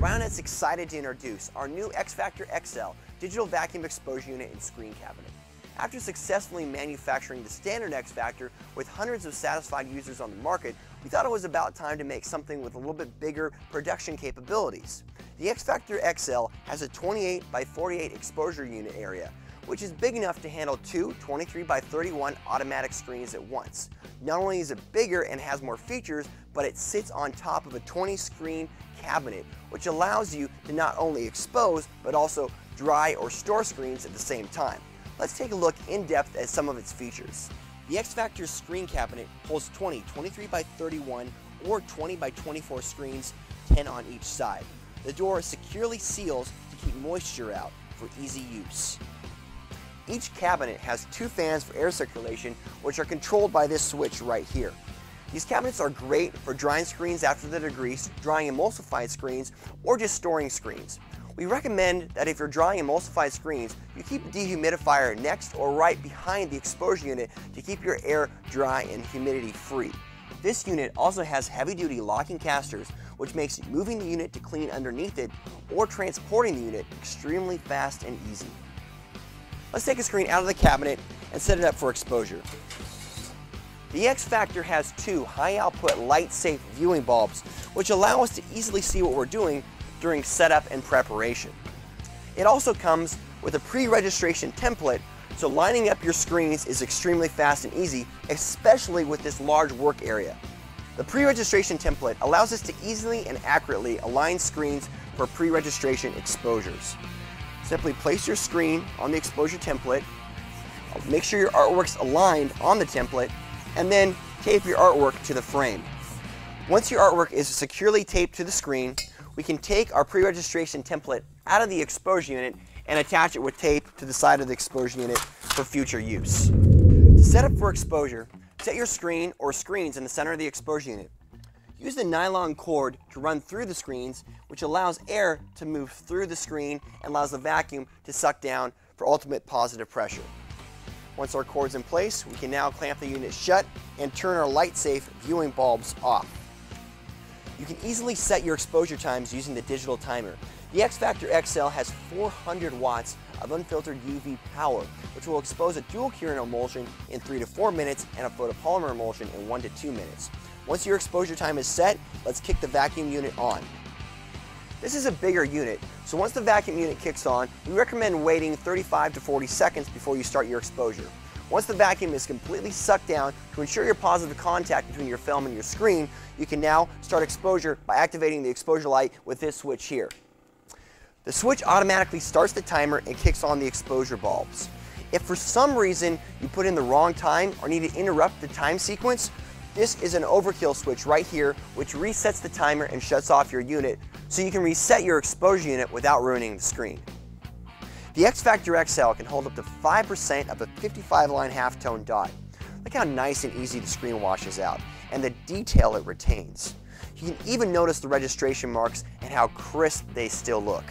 Ryonet's excited to introduce our new X-Vactor XL digital vacuum exposure unit and screen cabinet. After successfully manufacturing the standard X-Vactor with hundreds of satisfied users on the market, we thought it was about time to make something with a little bit bigger production capabilities. The X-Vactor XL has a 28 by 48 exposure unit area, which is big enough to handle two 23 by 31 automatic screens at once. Not only is it bigger and has more features, but it sits on top of a 20 screen cabinet, which allows you to not only expose, but also dry or store screens at the same time. Let's take a look in depth at some of its features. The X-Vactor's screen cabinet holds 20 23 by 31 or 20 by 24 screens, 10 on each side. The door securely seals to keep moisture out for easy use. Each cabinet has two fans for air circulation, which are controlled by this switch right here. These cabinets are great for drying screens after the degrease, drying emulsified screens, or just storing screens. We recommend that if you're drying emulsified screens, you keep a dehumidifier next or right behind the exposure unit to keep your air dry and humidity free. This unit also has heavy-duty locking casters, which makes moving the unit to clean underneath it or transporting the unit extremely fast and easy. Let's take a screen out of the cabinet and set it up for exposure. The X-Vactor has two high-output light-safe viewing bulbs, which allow us to easily see what we're doing during setup and preparation. It also comes with a pre-registration template, so lining up your screens is extremely fast and easy, especially with this large work area. The pre-registration template allows us to easily and accurately align screens for pre-registration exposures. Simply place your screen on the exposure template, make sure your artwork's aligned on the template, and then tape your artwork to the frame. Once your artwork is securely taped to the screen, we can take our pre-registration template out of the exposure unit and attach it with tape to the side of the exposure unit for future use. To set up for exposure, set your screen or screens in the center of the exposure unit. Use the nylon cord to run through the screens, which allows air to move through the screen and allows the vacuum to suck down for ultimate positive pressure. Once our cord's in place, we can now clamp the unit shut and turn our light-safe viewing bulbs off. You can easily set your exposure times using the digital timer. The X-Vactor XL has 400 watts of unfiltered UV power, which will expose a dual curing emulsion in 3 to 4 minutes and a photopolymer emulsion in 1 to 2 minutes. Once your exposure time is set, let's kick the vacuum unit on. This is a bigger unit, so once the vacuum unit kicks on, we recommend waiting 35 to 40 seconds before you start your exposure. Once the vacuum is completely sucked down, to ensure your positive contact between your film and your screen, you can now start exposure by activating the exposure light with this switch here. The switch automatically starts the timer and kicks on the exposure bulbs. If for some reason you put in the wrong time or need to interrupt the time sequence, this is an overkill switch right here, which resets the timer and shuts off your unit, so you can reset your exposure unit without ruining the screen. The X-Vactor XL can hold up to 5% of a 55-line halftone dot. Look how nice and easy the screen washes out, and the detail it retains. You can even notice the registration marks and how crisp they still look.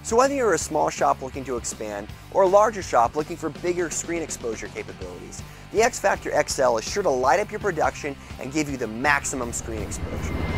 So whether you're a small shop looking to expand, or a larger shop looking for bigger screen exposure capabilities, the X-Vactor XL is sure to light up your production and give you the maximum screen exposure.